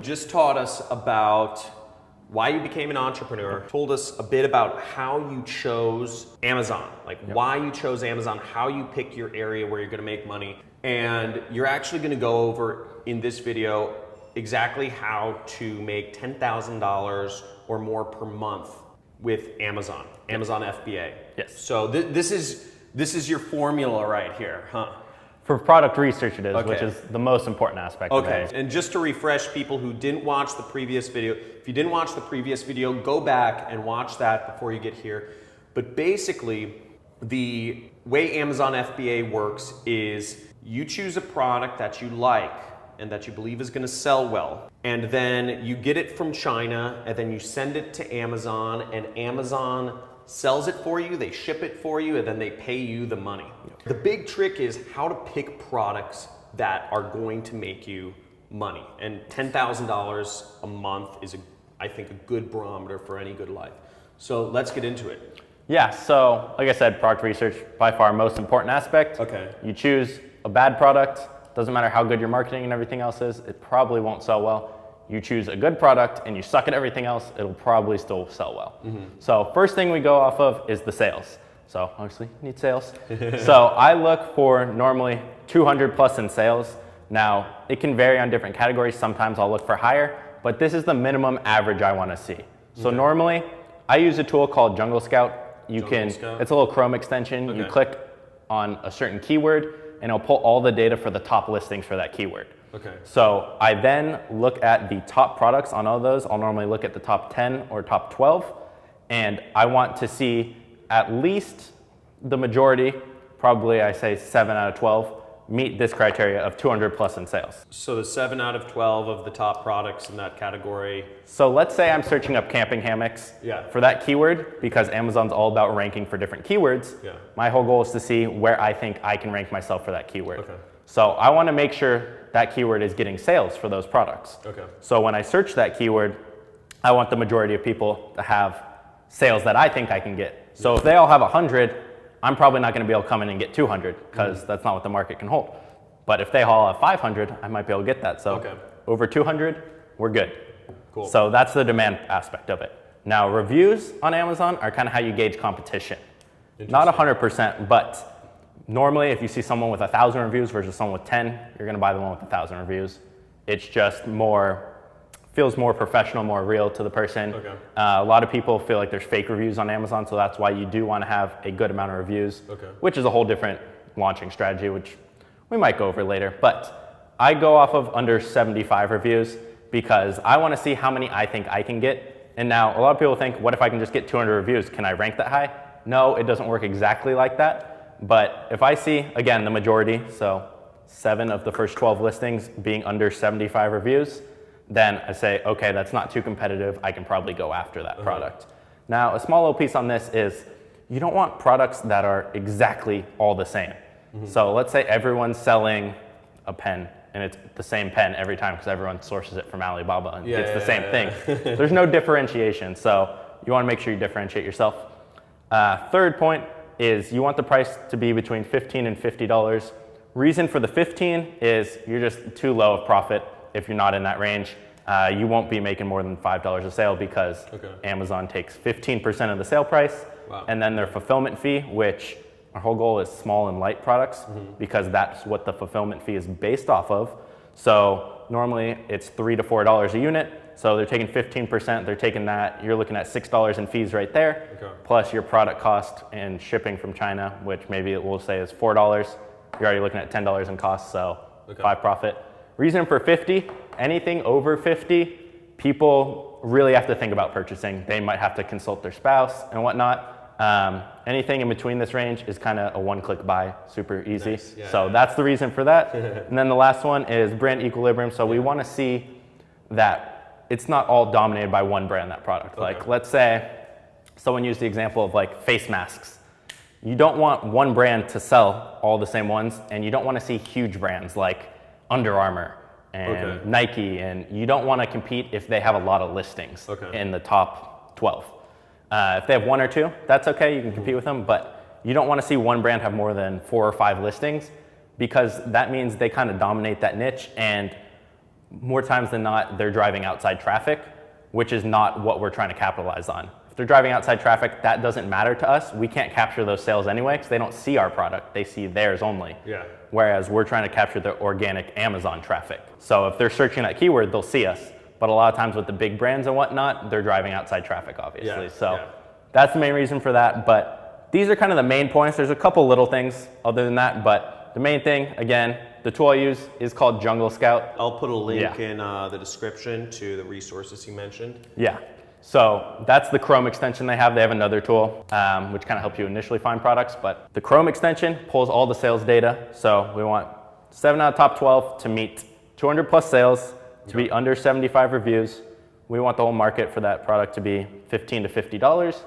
Just taught us about why you became an entrepreneur, told us a bit about how you chose Amazon, like why you chose Amazon, how you pick your area where you're gonna make money. And you're actually gonna go over in this video exactly how to make $10,000 or more per month with Amazon, Amazon FBA. Yes. So this is your formula right here, huh? For product research it is, Okay. which is the most important aspect of Okay, it. and just to refresh people who didn't watch the previous video, if you didn't watch the previous video, go back and watch that before you get here. But basically, the way Amazon FBA works is you choose a product that you like and that you believe is gonna sell well, and then you get it from China, and then you send it to Amazon, and Amazon sells it for you, they ship it for you, and then they pay you the money. The big trick is how to pick products that are going to make you money. And $10,000 a month is, I think, a good barometer for any good life. So let's get into it. Yeah, so like I said, product research, by far most important aspect. Okay. You choose a bad product, doesn't matter how good your marketing and everything else is, it probably won't sell well. You choose a good product and you suck at everything else, it'll probably still sell well. So first thing we go off of is the sales. So obviously you need sales. So I look for normally 200 plus in sales. Now it can vary on different categories. Sometimes I'll look for higher, but this is the minimum average I want to see. So normally I use a tool called Jungle Scout. It's a little Chrome extension. You click on a certain keyword and it'll pull all the data for the top listings for that keyword. Okay. So I then look at the top products on all those. I'll normally look at the top 10 or top 12, and I want to see at least the majority, probably I say 7 out of 12, meet this criteria of 200 plus in sales. So the 7 out of 12 of the top products in that category. So let's say I'm searching up camping hammocks for that keyword, because Amazon's all about ranking for different keywords. My whole goal is to see where I think I can rank myself for that keyword. Okay. So I want to make sure that keyword is getting sales for those products. Okay. So when I search that keyword, I want the majority of people to have sales that I think I can get. So if they all have 100, I'm probably not going to be able to come in and get 200, because that's not what the market can hold. But if they all have 500, I might be able to get that. So over 200, we're good. Cool. So that's the demand aspect of it. Now reviews on Amazon are kind of how you gauge competition. Not 100%, but normally if you see someone with 1,000 reviews versus someone with 10, you're going to buy the one with 1,000 reviews. It's just feels more professional, more real to the person. A lot of people feel like there's fake reviews on Amazon, so that's why you do want to have a good amount of reviews, which is a whole different launching strategy, which we might go over later. But I go off of under 75 reviews because I want to see how many I think I can get. And now a lot of people think, what if I can just get 200 reviews? Can I rank that high? No, it doesn't work exactly like that. But if I see, again, the majority, so 7 of the first 12 listings being under 75 reviews, then I say, okay, that's not too competitive. I can probably go after that product. Now, a small little piece on this is you don't want products that are exactly all the same. So let's say everyone's selling a pen and it's the same pen every time because everyone sources it from Alibaba and gets the same thing. There's no differentiation. So you want to make sure you differentiate yourself. Third point is you want the price to be between $15 and $50. Reason for the 15 is you're just too low of profit if you're not in that range. You won't be making more than $5 a sale because Amazon takes 15% of the sale price, and then their fulfillment fee, which our whole goal is small and light products because that's what the fulfillment fee is based off of. So normally it's $3 to $4 a unit. So they're taking 15%, they're taking that, you're looking at $6 in fees right there, plus your product cost and shipping from China, which maybe it will say is $4. You're already looking at $10 in cost, so 5 profit. Reason for 50, anything over 50, people really have to think about purchasing. They might have to consult their spouse and whatnot. Anything in between this range is kind of a one-click buy, super easy. So that's the reason for that. And then the last one is brand equilibrium. So we want to see that it's not all dominated by one brand, that product. Like let's say someone used the example of like face masks. You don't want one brand to sell all the same ones, and you don't want to see huge brands like Under Armour and Nike, and you don't want to compete if they have a lot of listings in the top 12. If they have 1 or 2, that's okay, you can compete with them, but you don't want to see one brand have more than 4 or 5 listings because that means they kind of dominate that niche, and more times than not, they're driving outside traffic, which is not what we're trying to capitalize on. If they're driving outside traffic, that doesn't matter to us. We can't capture those sales anyway because they don't see our product. They see theirs only. Yeah. Whereas we're trying to capture the organic Amazon traffic. So if they're searching that keyword, they'll see us. But a lot of times with the big brands and whatnot, they're driving outside traffic, obviously. So that's the main reason for that. But these are kind of the main points. There's a couple little things other than that. But the main thing, again, the tool I use is called Jungle Scout. I'll put a link in the description to the resources you mentioned. Yeah. So that's the Chrome extension they have. They have another tool, which kind of helps you initially find products. But the Chrome extension pulls all the sales data. So we want 7 out of top 12 to meet 200 plus sales, to be under 75 reviews. We want the whole market for that product to be $15 to $50.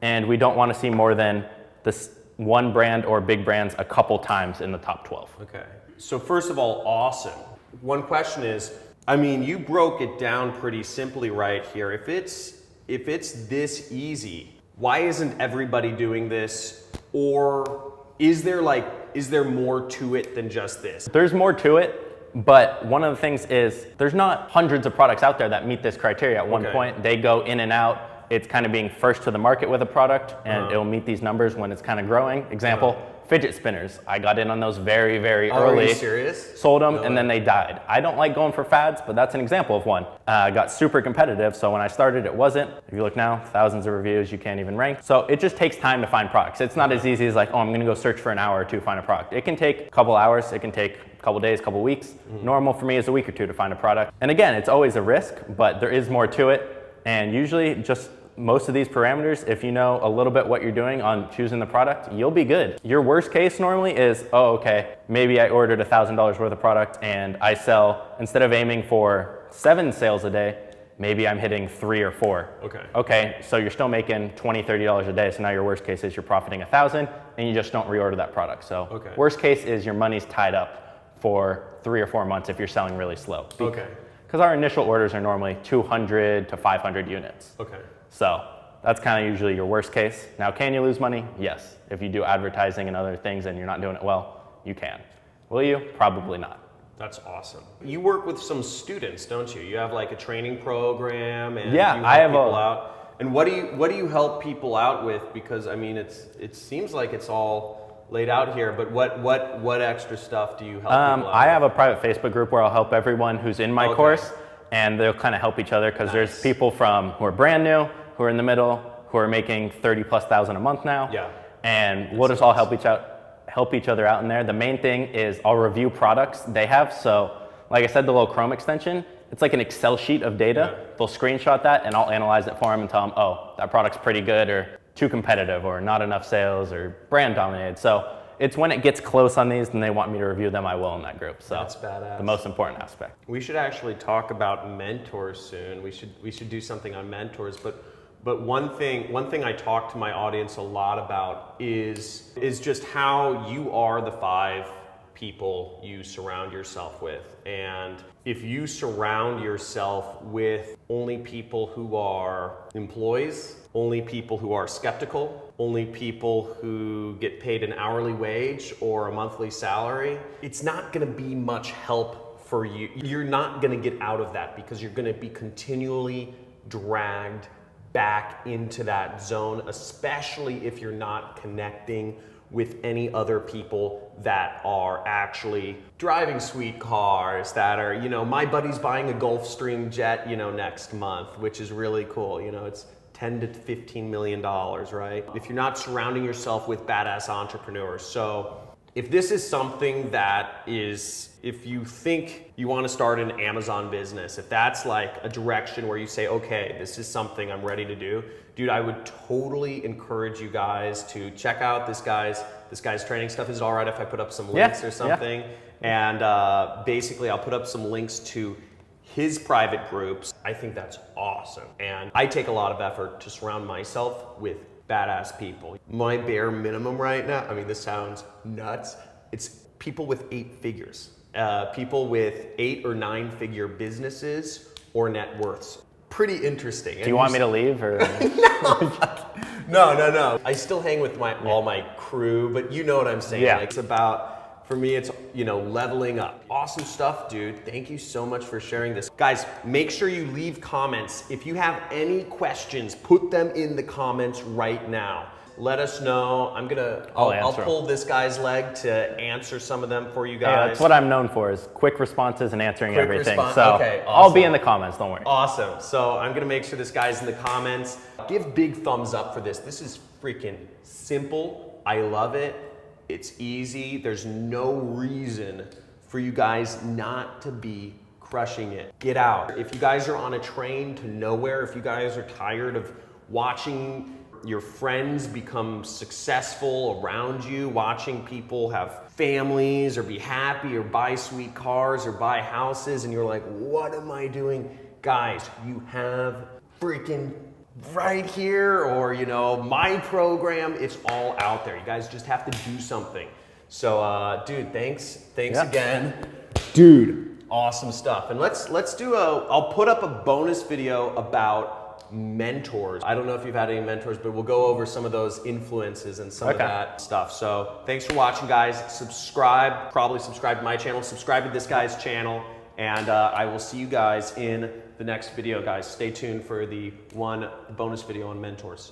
And we don't want to see more than this one brand or big brands a couple times in the top 12. Okay. So first of all, awesome. One question is, I mean, you broke it down pretty simply right here. If it's this easy, why isn't everybody doing this? Or is there more to it than just this? There's more to it. But one of the things is there's not hundreds of products out there that meet this criteria. At one point, they go in and out. It's kind of being first to the market with a product, and it'll meet these numbers when it's kind of growing. Example, fidget spinners. I got in on those very, very early. Are you serious? Sold them, and then they died. I don't like going for fads, but that's an example of one. Got super competitive, so when I started, it wasn't. If you look now, thousands of reviews, you can't even rank. So it just takes time to find products. It's not as easy as like, oh, I'm gonna go search for an hour or two to find a product. It can take a couple hours, it can take a couple days, couple weeks. Normal for me is a week or two to find a product. And again, it's always a risk, but there is more to it. And usually just most of these parameters, if you know a little bit what you're doing on choosing the product, you'll be good. Your worst case normally is, oh, okay, maybe I ordered $1,000 worth of product and I sell, instead of aiming for 7 sales a day, maybe I'm hitting 3 or 4. Okay, so you're still making $20, $30 a day. So now your worst case is you're profiting 1,000 and you just don't reorder that product. So worst case is your money's tied up for 3 or 4 months if you're selling really slow. Because our initial orders are normally 200 to 500 units. So that's kind of usually your worst case. Now, can you lose money? Yes. If you do advertising and other things and you're not doing it well, you can. Will you? Probably not. That's awesome. You work with some students, don't you? You have like a training program, and yeah, you help people out. And what do you help people out with? Because I mean, it seems like it's all laid out here, but what extra stuff do you help people out I have a private Facebook group where I'll help everyone who's in my course, and they'll kind of help each other because there's people from who are brand new, who are in the middle, who are making 30+ thousand a month now. And we'll just all help each other out in there. The main thing is I'll review products they have. So like I said, the little Chrome extension, it's like an Excel sheet of data. They'll screenshot that and I'll analyze it for them and tell them, oh, that product's pretty good or too competitive or not enough sales or brand dominated. So it's when it gets close on these and they want me to review them, I will in that group. So that's badass. The most important aspect. We should actually talk about mentors soon. We should do something on mentors, but one thing I talk to my audience a lot about is just how you are the 5 people you surround yourself with. And if you surround yourself with only people who are employees, only people who are skeptical, only people who get paid an hourly wage or a monthly salary, it's not gonna be much help for you. You're not gonna get out of that because you're gonna be continually dragged back into that zone, especially if you're not connecting with any other people that are actually driving sweet cars, that are, you know, my buddy's buying a Gulfstream jet, you know, next month, which is really cool. You know, it's 10 to 15 million dollars, right? If you're not surrounding yourself with badass entrepreneurs. So if this is something that is, if you think you want to start an Amazon business, if that's like a direction where you say, okay, this is something I'm ready to do, dude, I would totally encourage you guys to check out this guy's training stuff. Is it all right if I put up some links or something? And basically I'll put up some links to his private groups. I think that's awesome. And I take a lot of effort to surround myself with badass people. My bare minimum right now, I mean, this sounds nuts, it's people with 8 figures. People with 8 or 9 figure businesses or net worths. Pretty interesting. Do you want me to leave or? No. I still hang with all my crew, but you know what I'm saying. Yeah. Like, it's about For me, it's, you know, leveling up. Awesome stuff, dude. Thank you so much for sharing this. Guys, make sure you leave comments. If you have any questions, put them in the comments right now. Let us know. I'll pull this guy's leg to answer some of them for you guys. Yeah, that's what I'm known for, is quick responses and answering everything. So okay, awesome. I'll be in the comments, don't worry. Awesome. So I'm gonna make sure this guy's in the comments. Give big thumbs up for this. This is freaking simple. I love it. It's easy. There's no reason for you guys not to be crushing it. Get out. If you guys are on a train to nowhere, if you guys are tired of watching your friends become successful around you, watching people have families or be happy or buy sweet cars or buy houses, and you're like, what am I doing? Guys, you have freaking right here, or, you know, my program, it's all out there. You guys just have to do something. So, dude, thanks again. Dude, awesome stuff. And let's do I'll put up a bonus video about mentors. I don't know if you've had any mentors, but we'll go over some of those influences and some of that stuff. So thanks for watching, guys. Subscribe, probably subscribe to my channel, subscribe to this guy's channel, and I will see you guys in the next video, guys. Stay tuned for the bonus video on mentors.